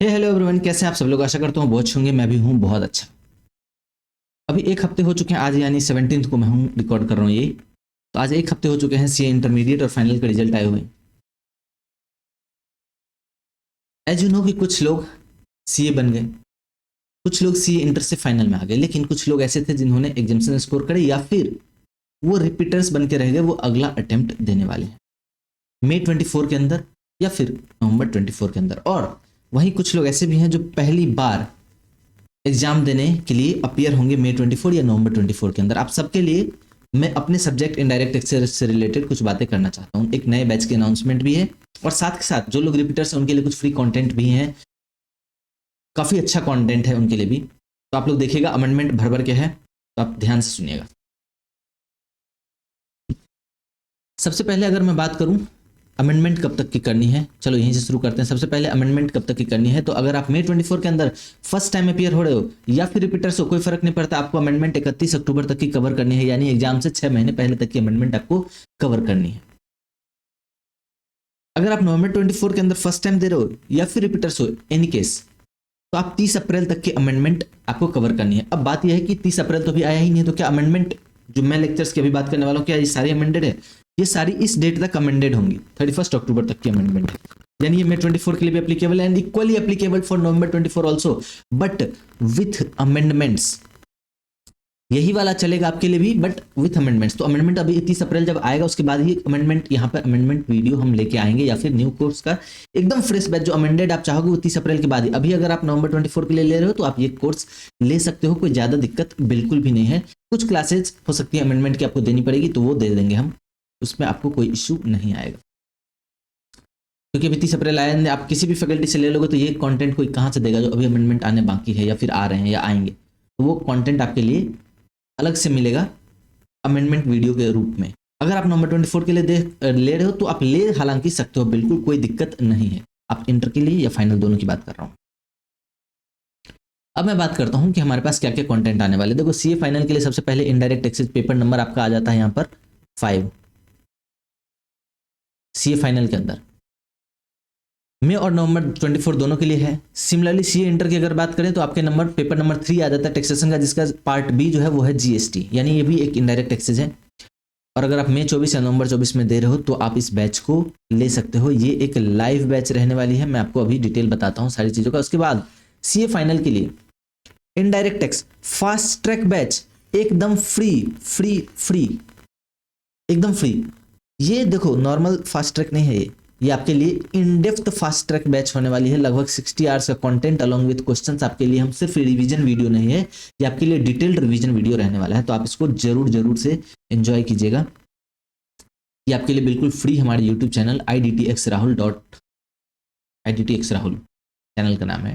Hello everyone, कैसे हैं आप सब लोग। आशा करता हूँ बहुत अच्छे होंगे। मैं भी हूँ बहुत अच्छा। अभी एक हफ्ते हो चुके हैं, आज यानी 17 को मैं हूँ रिकॉर्ड कर रहा हूँ ये। तो आज एक हफ्ते हो चुके हैं सीए इंटरमीडिएट और फाइनल के रिजल्ट आए हुए। एज यू नो कि कुछ लोग सीए बन गए, कुछ लोग सीए इंटर से फाइनल में आ गए, लेकिन कुछ लोग ऐसे थे जिन्होंने एग्जामिनेशन स्कोर करे या फिर वो रिपीटर्स बन के रह गए, वो अगला अटेम्प्ट देने वाले हैं मई 24 के अंदर या फिर नवंबर 24 के अंदर। और वहीं कुछ लोग ऐसे भी हैं जो पहली बार एग्जाम देने के लिए अपीयर होंगे मई 24 या नवंबर 24 के अंदर। आप सबके लिए मैं अपने सब्जेक्ट इनडायरेक्ट एक्सेस से रिलेटेड कुछ बातें करना चाहता हूँ। एक नए बैच की अनाउंसमेंट भी है और साथ के साथ जो लोग रिपीटर्स हैं उनके लिए कुछ फ्री कंटेंट भी है। काफ़ी अच्छा कंटेंट है उनके लिए भी। तो आप लोग देखिएगा, अमेंडमेंट भर भर के है, तो आप ध्यान से सुनिएगा। सबसे पहले अगर मैं बात करूं अमेंडमेंट कब तक की करनी है, चलो यहीं से शुरू करते हैं। सबसे पहले अमेंडमेंट कब तक की करनी है, तो अगर आप मई 24 के अंदर फर्स्ट टाइम अपीयर हो रहे हो या फिर रिपीटर्स हो, कोई फर्क नहीं पड़ता। आपको अमेंडमेंट 31 अक्टूबर तक की कवर करनी है, यानी एग्जाम से 6 महीने पहले तक की अमेंडमेंट आपको कवर करनी है। अगर आप नवंबर 24 के अंदर फर्स्ट टाइम दे रहे हो या फिर रिपीटर्स हो, एनी केस, तो आप 30 अप्रैल तक की अमेंडमेंट आपको कवर करनी है। अब बात यह है कि 30 अप्रैल तो अभी आया ही नहीं है, तो क्या अमेंडमेंट जो मैं लेक्चर्स की अभी बात करने वाला हूँ, क्या ये सारी अमेंडेड है? ये सारी इस डेट तक अमेंडेड होंगी, 31 अक्टूबर तक की अमेंडमेंट है। यानी ये मई 24 के लिए भी एप्लीकेबल है and equally applicable for November 24 also, but with amendments. यही वाला चलेगा आपके लिए भी, बट विथ अमेंडमेंट्स। तो अमेंडमेंट अभी 30 अप्रैल जब आएगा उसके बाद ही अमेंडमेंट, यहाँ पर अमेंडमेंट वीडियो हम लेके आएंगे, या फिर न्यू कोर्स का एकदम फ्रेश बैच जो अमेंडेड आप चाहोगे वो 30 अप्रैल के बाद ही। अभी अगर आप नवंबर 24 के लिए ले रहे हो तो आप ये कोर्स ले सकते हो, कोई ज़्यादा दिक्कत बिल्कुल भी नहीं है। कुछ क्लासेज हो सकती है अमेंडमेंट की आपको देनी पड़ेगी, तो वो दे देंगे हम, उसमें आपको कोई इशू नहीं आएगा। क्योंकि अभी 30 अप्रैल आए, आप किसी भी फैकल्टी से ले लोगे तो ये कंटेंट कोई कहाँ से देगा जो अभी अमेंडमेंट आने बाकी है या फिर आ रहे हैं या आएंगे। तो वो कंटेंट आपके लिए अलग से मिलेगा अमेंडमेंट वीडियो के रूप में। अगर आप नवंबर 24 के लिए ले रहे हो तो आप ले हालांकि सकते हो, बिल्कुल कोई दिक्कत नहीं है। आप इंटर के लिए या फाइनल दोनों की बात कर रहा हूँ। अब मैं बात करता हूँ कि हमारे पास क्या क्या कंटेंट आने वाले। देखो, सीए फाइनल के लिए सबसे पहले इनडायरेक्ट टैक्सेस पेपर नंबर आपका आ जाता है यहाँ पर 5 सीए फाइनल के अंदर। मई और नवंबर 24 दोनों के लिए है। सिमिलरली सीए इंटर की अगर बात करें तो आपके नंबर पेपर नंबर 3 आ जाता है टैक्सेशन का, जिसका पार्ट बी जो है वो है जीएसटी, यानी ये भी एक इनडायरेक्ट टैक्सेस है। और अगर आप मई 24 या नवंबर 24 में दे रहे हो तो आप इस बैच को ले सकते हो। ये एक लाइव बैच रहने वाली है, मैं आपको अभी डिटेल बताता हूँ सारी चीज़ों का। उसके बाद सीए फाइनल के लिए indirect tax fast track batch एकदम फ्री फ्री फ्री, एकदम फ्री। ये देखो नॉर्मल फास्ट ट्रैक नहीं है, ये आपके लिए in depth fast track batch होने वाली है। लगभग 60 आवर्स का कंटेंट अलॉन्ग विद क्वेश्चंस आपके लिए। हम सिर्फ रिवीजन वीडियो नहीं है, ये आपके लिए डिटेल्ड रिवीजन वीडियो रहने वाला है, तो आप इसको जरूर जरूर से एंजॉय कीजिएगा। ये आपके लिए बिल्कुल फ्री हमारे YouTube channel IDTX Rahul channel का नाम है,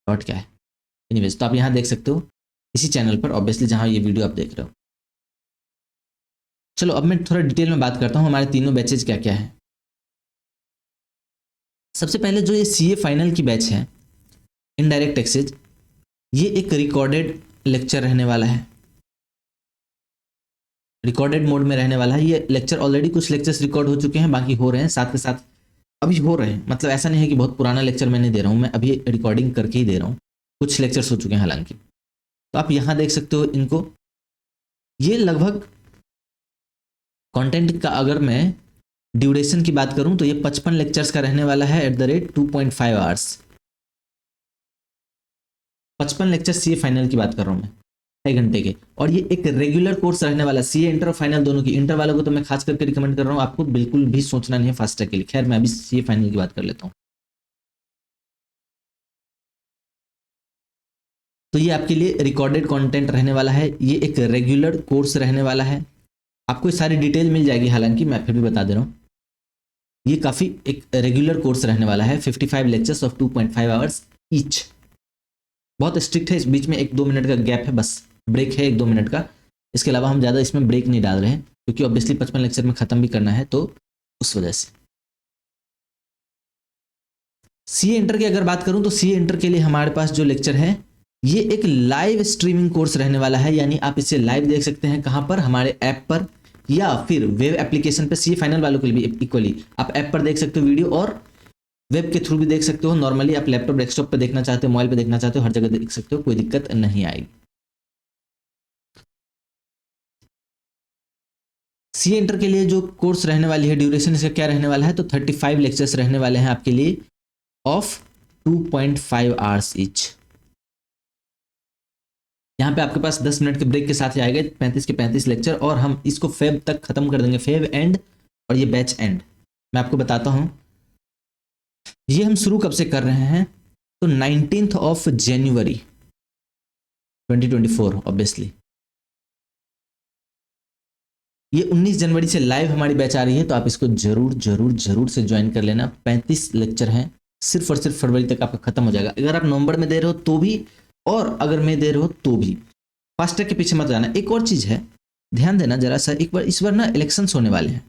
डॉट क्या है एनीवेज, तो आप यहाँ देख सकते हो इसी चैनल पर, ऑब्वियसली जहाँ ये वीडियो आप देख रहे हो। चलो अब मैं थोड़ा डिटेल में बात करता हूँ हमारे तीनों बैचेज क्या क्या है। सबसे पहले जो ये सीए फाइनल की बैच है इनडायरेक्ट टैक्सेज, ये एक रिकॉर्डेड लेक्चर रहने वाला है, रिकॉर्डेड मोड में रहने वाला है। ये लेक्चर ऑलरेडी कुछ लेक्चर्स रिकॉर्ड हो चुके हैं, बाकी हो रहे हैं, साथ के साथ अभी हो रहे हैं। मतलब ऐसा नहीं है कि बहुत पुराना लेक्चर मैंने दे रहा हूँ, मैं अभी रिकॉर्डिंग करके ही दे रहा हूँ। कुछ लेक्चर्स हो चुके हैं हालांकि, तो आप यहाँ देख सकते हो इनको। ये लगभग कंटेंट का अगर मैं ड्यूरेशन की बात करूं तो ये 55 लेक्चर्स का रहने वाला है at the rate 2.5 hours. 55 lecture CA final की बात कर रहा हूं मैं, 6 घंटे के। और ये एक रेगुलर कोर्स रहने वाला, सीए इंटर और फाइनल दोनों की। इंटर वालों को तो मैं खास करके रिकमेंड कर रहा हूँ, आपको बिल्कुल भी सोचना नहीं है फास्ट ट्रैक के लिए। खैर मैं अभी सीए फाइनल की बात कर लेता हूँ। तो ये आपके लिए रिकॉर्डेड कंटेंट रहने वाला है, ये एक रेगुलर कोर्स रहने वाला है। आपको सारी डिटेल मिल जाएगी, हालांकि मैं फिर भी बता दे रहा हूँ। ये काफ़ी एक रेगुलर कोर्स रहने वाला है, 55 लेक्चर्स ऑफ 2.5 आवर्स ईच। बहुत स्ट्रिक्ट है, इस बीच में 1-2 मिनट का गैप है, बस ब्रेक है 1-2 मिनट का। इसके अलावा हम ज़्यादा इसमें ब्रेक नहीं डाल रहे हैं, क्योंकि ऑब्वियसली 55 लेक्चर में ख़त्म भी करना है, तो उस वजह से। सीए इंटर की अगर बात करूं तो सीए इंटर के लिए हमारे पास जो लेक्चर है ये एक लाइव स्ट्रीमिंग कोर्स रहने वाला है, यानी आप इसे लाइव देख सकते हैं। कहाँ पर? हमारे ऐप पर या फिर वेब एप्लीकेशन पर। सीए फाइनल वालों के लिए भी इक्वली आप ऐप पर देख सकते हो वीडियो, और वेब के थ्रू भी देख सकते हो, नॉर्मली आप लैपटॉप डेस्कटॉप पे देखना चाहते हो, मोबाइल पे देखना चाहते हो, हर जगह देख सकते हो, कोई दिक्कत नहीं आएगी। सी एंटर के लिए जो कोर्स रहने वाली है, ड्यूरेशन इसका क्या रहने वाला है, तो 35 लेक्चर्स रहने वाले हैं आपके लिए ऑफ 2.5 आवर्स ईच। यहाँ पे आपके पास 10 मिनट के ब्रेक के साथ ही आएगा 35 के 35 लेक्चर, और हम इसको फेब तक खत्म कर देंगे, फेब एंड और ये बैच एंड। मैं आपको बताता हूँ ये हम शुरू कब से कर रहे हैं, तो 19th ऑफ जनवरी 2024 ऑब्वियसली। ये 19 जनवरी से लाइव हमारी बैच आ रही है, तो आप इसको जरूर जरूर जरूर से ज्वाइन कर लेना। 35 लेक्चर हैं, सिर्फ और सिर्फ फरवरी तक आपका खत्म हो जाएगा। अगर आप नवंबर में दे रहे हो तो भी, और अगर मैं दे रहे हो तो भी। फास्ट ट्रैक के पीछे मत जाना। एक और चीज है, ध्यान देना जरा सा, एक बार इस बार ना इलेक्शंस होने वाले हैं।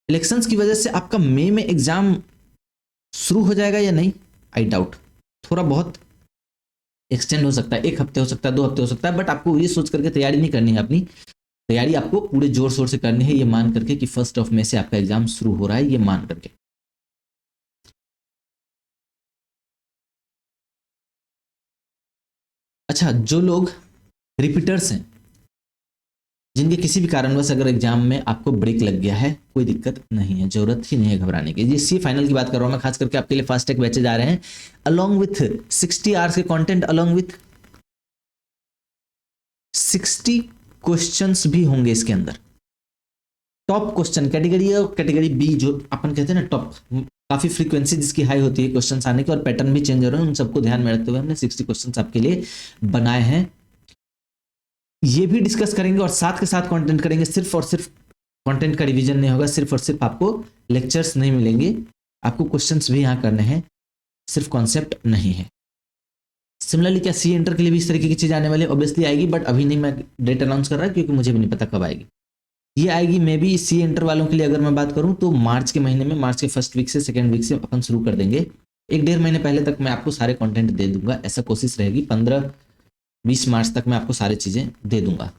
इलेक्शंस की वजह से आपका मई में एग्जाम शुरू हो जाएगा या नहीं, आई डाउट। थोड़ा बहुत एक्सटेंड हो सकता है, 1 हफ्ते हो सकता है, 2 हफ्ते हो सकता है, बट आपको ये सोच करके तैयारी नहीं करनी है। अपनी तैयारी आपको पूरे जोर शोर से करनी है, ये मान करके कि 1 मई से आपका एग्जाम शुरू हो रहा है, ये मान करके। अच्छा, जो लोग रिपीटर्स हैं, जिनके किसी भी कारणवश अगर एग्जाम में आपको ब्रेक लग गया है, कोई दिक्कत नहीं है, जरूरत ही नहीं है घबराने की। ये सी फाइनल की बात कर रहा हूं मैं, खास करके आपके लिए फास्ट ट्रैक बैचेज आ रहे हैं अलॉन्ग विथ 60 आवर्स के कंटेंट, अलॉन्ग विथ 60 क्वेश्चंस भी होंगे इसके अंदर। टॉप क्वेश्चन कैटेगरी और कैटेगरी बी, जो अपन कहते हैं ना टॉप, काफी फ्रीक्वेंसी जिसकी हाई होती है क्वेश्चंस आने की, और पैटर्न भी चेंज हो रहे हैं, उन सबको ध्यान में रखते हुए हमने 60 क्वेश्चंस आपके लिए बनाए हैं। ये भी डिस्कस करेंगे और साथ के साथ कंटेंट करेंगे। सिर्फ और सिर्फ कंटेंट का रिवीजन नहीं होगा, सिर्फ और सिर्फ आपको लेक्चर्स नहीं मिलेंगे, आपको क्वेश्चंस भी यहाँ करने हैं, सिर्फ कॉन्सेप्ट नहीं है। सिमिलरली क्या सी एंटर के लिए भी इस तरीके की चीज आने वाली है, ऑब्वियसली आएगी, बट अभी नहीं मैं डेट अनाउंस कर रहा क्योंकि मुझे भी नहीं पता कब आएगी। ये आएगी मे बी सी एंटर वालों के लिए अगर मैं बात करूं तो मार्च के महीने में, मार्च के फर्स्ट वीक से सेकेंड वीक से अपन शुरू कर देंगे। 1-1.5 महीने पहले तक मैं आपको सारे कंटेंट दे दूंगा, ऐसा कोशिश रहेगी। 15-20 मार्च तक मैं आपको सारी चीजें दे दूंगा।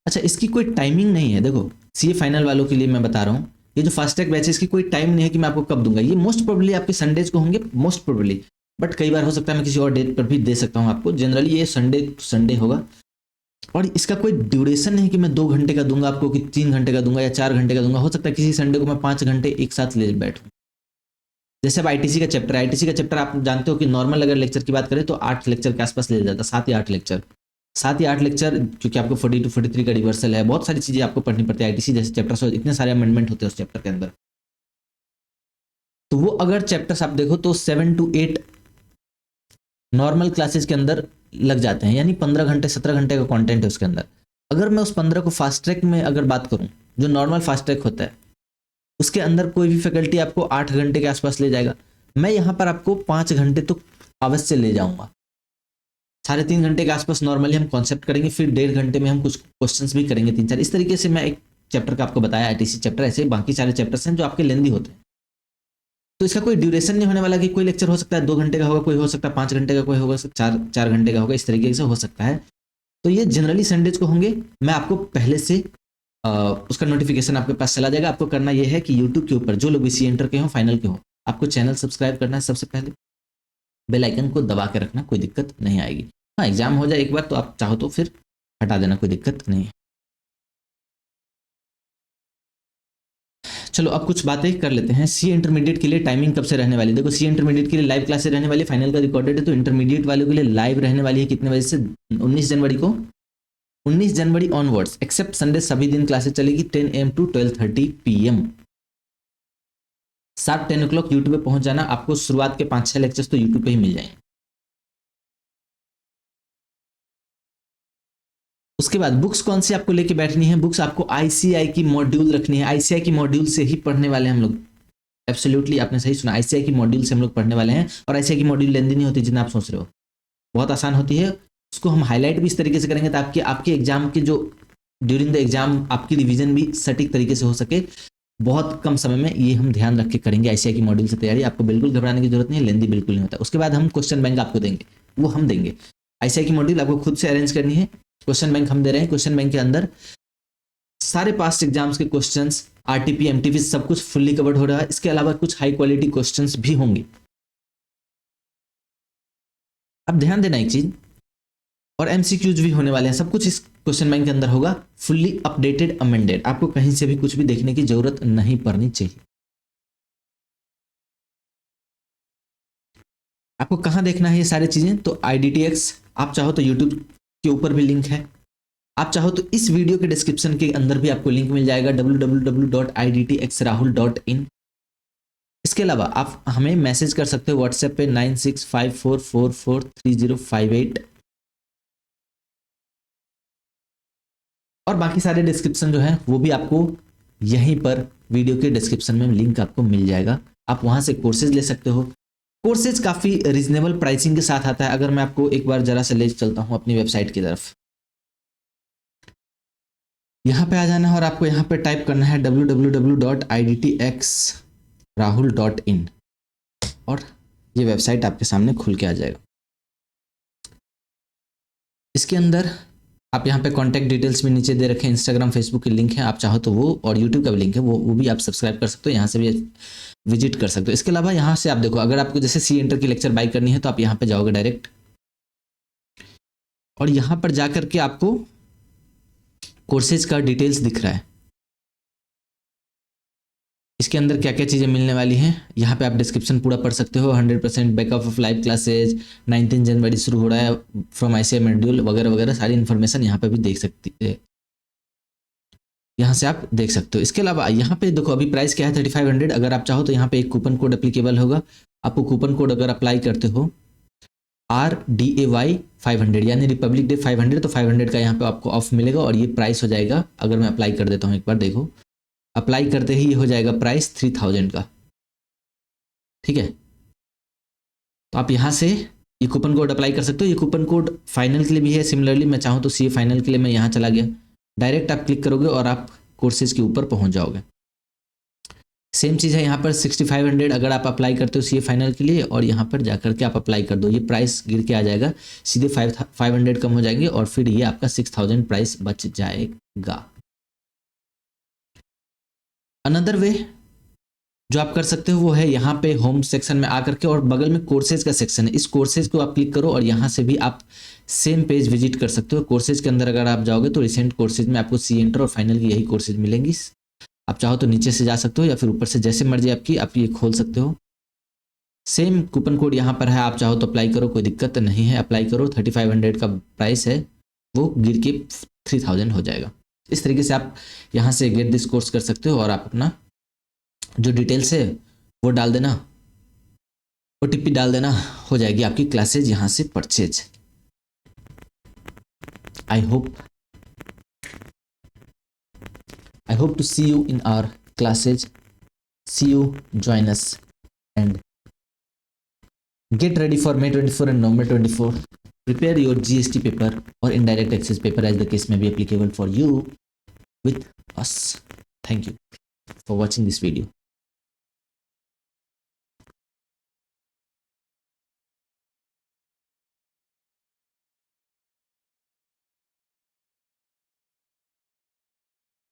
अच्छा, इसकी कोई टाइमिंग नहीं है। देखो सीए फाइनल वालों के लिए मैं बता रहा हूँ, ये जो फास्ट ट्रैक बैचेस की कोई टाइम नहीं है कि मैं आपको कब दूंगा। ये मोस्ट प्रोबेबली आपके संडेज को होंगे, मोस्ट प्रोबेबली, बट कई बार हो सकता है मैं किसी और डेट पर भी दे सकता हूँ आपको। जनरली ये संडे संडे होगा, और इसका कोई ड्यूरेशन नहीं कि मैं 2 घंटे का दूंगा आपको, कि 3 घंटे का दूंगा या 4 घंटे का दूंगा। हो सकता है किसी संडे को मैं 5 घंटे एक साथ ले बैठूं। जैसे अब आईटीसी का चैप्टर है, आईटीसी का चैप्टर आप जानते हो कि नॉर्मल अगर लेक्चर की बात करें तो 8 लेक्चर के आसपास ले जाता है, 7 या 8 लेक्चर, 7 या 8 लेक्चर, क्योंकि आपको 42 43 का रिवर्सल है, बहुत सारी चीजें आपको पढ़नी पड़ती है आईटीसी जैसे चैप्टर, इतने सारे अमेंडमेंट होते हैं उस चैप्टर के अंदर। तो वो अगर चैप्टर्स आप देखो तो 7 to 8 नॉर्मल क्लासेस के अंदर लग जाते हैं, यानी 15 घंटे 17 घंटे का कंटेंट है उसके अंदर। अगर मैं उस 15 को फास्ट ट्रैक में अगर बात करूं, जो नॉर्मल फास्ट ट्रैक होता है उसके अंदर कोई भी फैकल्टी आपको 8 घंटे के आसपास ले जाएगा, मैं यहाँ पर आपको 5 घंटे तो अवश्य ले जाऊंगा। 3.5 घंटे के आसपास नॉर्मली हम कॉन्सेप्ट करेंगे, फिर 1.5 घंटे में हम कुछ क्वेश्चंस भी करेंगे 3-4। इस तरीके से मैं एक चैप्टर का आपको बताया आईटीसी चैप्टर, ऐसे बाकी सारे चैप्टर्स हैं जो आपके लेंदी होते हैं। तो इसका कोई ड्यूरेशन नहीं होने वाला कि कोई लेक्चर हो सकता है 2 घंटे का होगा, कोई हो सकता है 5 घंटे का, कोई होगा 4 घंटे का होगा, इस तरीके से हो सकता है। तो ये जनरली संडेज को होंगे। मैं आपको पहले से उसका नोटिफिकेशन आपके पास चला जाएगा। आपको करना यह है कि यूट्यूब के ऊपर जो लोग भी सी एंटर के हो, फाइनल के हो, आपको चैनल सब्सक्राइब करना है सबसे पहले, बेल आइकन को दबा के रखना, कोई दिक्कत नहीं आएगी। हाँ, एग्जाम हो जाए एक बार तो आप चाहो तो फिर हटा देना, कोई दिक्कत नहीं है। चलो अब कुछ बातें कर लेते हैं। सी इंटरमीडिएट के लिए टाइमिंग कब से रहने वाली है। देखो सी इंटरमीडिएट के लिए लाइव क्लासेस रहने वाली है, फाइनल का रिकॉर्डेड है, तो इंटरमीडिएट वालों के लिए लाइव रहने वाली है कितने बजे से, 19 जनवरी को, 19 जनवरी ऑनवर्ड्स, एक्सेप्ट संडे सभी दिन क्लासेस चलेगी 10 AM to 12:30 PM। 7-10 o'clock YouTube पे पहुंच जाना, आपको शुरुआत के 5-6 लेक्चर्स तो यूट्यूब पे ही मिल जाएंगे। उसके बाद बुक्स कौन सी आपको लेके बैठनी है, बुक्स आपको आईसीआई की मॉड्यूल रखनी है। आईसीआई की मॉड्यूल से ही पढ़ने वाले हैं हम लोग, एब्सोल्युटली आपने सही सुना, आईसीआई की मॉड्यूल से हम लोग पढ़ने वाले हैं। और आईसीआई की मॉड्यूल लेंदी नहीं होती जितना आप सोच रहे हो, बहुत आसान होती है। उसको हम हाईलाइट भी इस तरीके से करेंगे ताकि आपके एग्जाम के जो ड्यूरिंग द एग्जाम आपकी रिवीजन भी सटीक तरीके से हो सके। बहुत कम समय में ये हम ध्यान रख के करेंगे आईसीआई की मॉड्यूल से तैयारी, आपको बिल्कुल घबराने की जरूरत नहीं है, लेंदी बिल्कुल नहीं होता। उसके बाद हम क्वेश्चन बैंक आपको देंगे, वो हम देंगे। आईसीआई की मॉड्यूल आपको खुद से अरेंज करनी है, क्वेश्चन बैंक हम दे रहे हैं। क्वेश्चन बैंक के अंदर सारे पास्ट एग्जाम्स के क्वेश्चंस, आरटीपी, एमटीपी सब कुछ फुल्ली कवर्ड हो रहा है। इसके अलावा कुछ हाई क्वालिटी क्वेश्चंस भी होंगे। अब ध्यान देना एक चीज, और एमसीक्यूज भी होने वाले हैं। सब कुछ इस क्वेश्चन बैंक के अंदर होगा, फुल्ली अपडेटेड, अमेंडेड। आपको कहीं से भी कुछ भी देखने की जरूरत नहीं पड़नी चाहिए। आपको कहाँ देखना है ये सारी चीजें? तो IDTX, आप चाहो तो यूट्यूब के ऊपर भी लिंक है, आप चाहो तो इस वीडियो के डिस्क्रिप्शन के अंदर भी आपको लिंक मिल जाएगा www.idtxrahul.in। इसके अलावा आप हमें मैसेज कर सकते हो व्हाट्सएप पे 9654443058, और बाकी सारे डिस्क्रिप्शन जो है वो भी आपको यहीं पर वीडियो के डिस्क्रिप्शन में लिंक आपको मिल जाएगा। आप वहां से कोर्सेज ले सकते हो। कोर्सेज काफी रीजनेबल प्राइसिंग के साथ आता है। अगर मैं आपको एक बार जरा से ले चलता हूं अपनी वेबसाइट की तरफ, यहाँ पे आ जाना है और आपको यहाँ पे टाइप करना है www.idtxrahul.in, और ये वेबसाइट आपके सामने खुल के आ जाएगा। इसके अंदर आप यहाँ पे कॉन्टैक्ट डिटेल्स भी नीचे दे रखे हैं, इंस्टाग्राम, फेसबुक के लिंक है, आप चाहो तो वो, और यूट्यूब का भी लिंक है, वो भी आप सब्सक्राइब कर सकते हो, यहाँ से भी विजिट कर सकते हो। इसके अलावा यहाँ से आप देखो, अगर आपको जैसे सी एंटर की लेक्चर बाय करनी है तो आप यहाँ पे जाओगे डायरेक्ट, और यहाँ पर जाकर के आपको कोर्सेज का डिटेल्स दिख रहा है। इसके अंदर क्या क्या चीज़ें मिलने वाली हैं यहाँ पे आप डिस्क्रिप्शन पूरा पढ़ सकते हो। 100% बैकअप ऑफ लाइव क्लासेज, 19 जनवरी शुरू हो रहा है फ्रॉम ICI मॉड्यूल वगैरह वगैरह, सारी इन्फॉर्मेशन यहाँ पे भी देख सकती है, यहाँ से आप देख सकते हो। इसके अलावा यहाँ पे देखो अभी प्राइस क्या है 3500। अगर आप चाहो तो यहाँ पे एक कूपन कोड एप्लीकेबल होगा। आपको कूपन कोड अगर अप्लाई करते हो RDAY 500 यानी रिपब्लिक डे 500, तो 500 का यहाँ पे आपको ऑफ मिलेगा, और ये प्राइस हो जाएगा, अगर मैं अप्लाई कर देता हूँ एक बार देखो, अप्लाई करते ही ये हो जाएगा प्राइस 3000 का। ठीक है, तो आप यहाँ से ये कूपन कोड अप्लाई कर सकते हो। ये कूपन कोड फाइनल के लिए भी है। सिमिलरली मैं चाहूँ तो CA फाइनल के लिए मैं यहाँ चला गया, डायरेक्ट आप क्लिक करोगे और आप कोर्सेज के ऊपर पहुँच जाओगे। सेम चीज़ है यहाँ पर 6500 अगर आप अप्लाई करते हो CA फाइनल के लिए, और यहाँ पर जाकर के आप अप्लाई कर दो, ये प्राइस गिर के आ जाएगा, सीधे 500 कम हो जाएंगे, और फिर ये आपका 6000 प्राइस बच जाएगा। अनदर वे जो आप कर सकते हो वो है यहाँ पे होम सेक्शन में आकर के, और बगल में कोर्सेज का सेक्शन है, इस कोर्सेज को आप क्लिक करो और यहाँ से भी आप सेम पेज विजिट कर सकते हो। कोर्सेज के अंदर अगर आप जाओगे तो रिसेंट कोर्सेज में आपको सी एंटर और फाइनल की यही कोर्सेज मिलेंगी। आप चाहो तो नीचे से जा सकते हो या फिर ऊपर से, जैसे मर्जी आपकी, आप ये खोल सकते हो। सेम कूपन कोड यहाँ पर है, आप चाहो तो अप्लाई करो, कोई दिक्कत नहीं है, अप्लाई करो। 3500 का प्राइस है, वो गिर के 3000 हो जाएगा। इस तरीके से आप यहाँ से गेट दिस कोर्स कर सकते हो, और आप अपना जो डिटेल्स है वो डाल देना, OTP डाल देना, हो जाएगी आपकी क्लासेज यहाँ से purchase. I hope to see you in our classes. See you, join us, and get ready for May 24 and November 24. Prepare your GST paper or indirect taxes paper as the case may be applicable for you with us. Thank you for watching this video.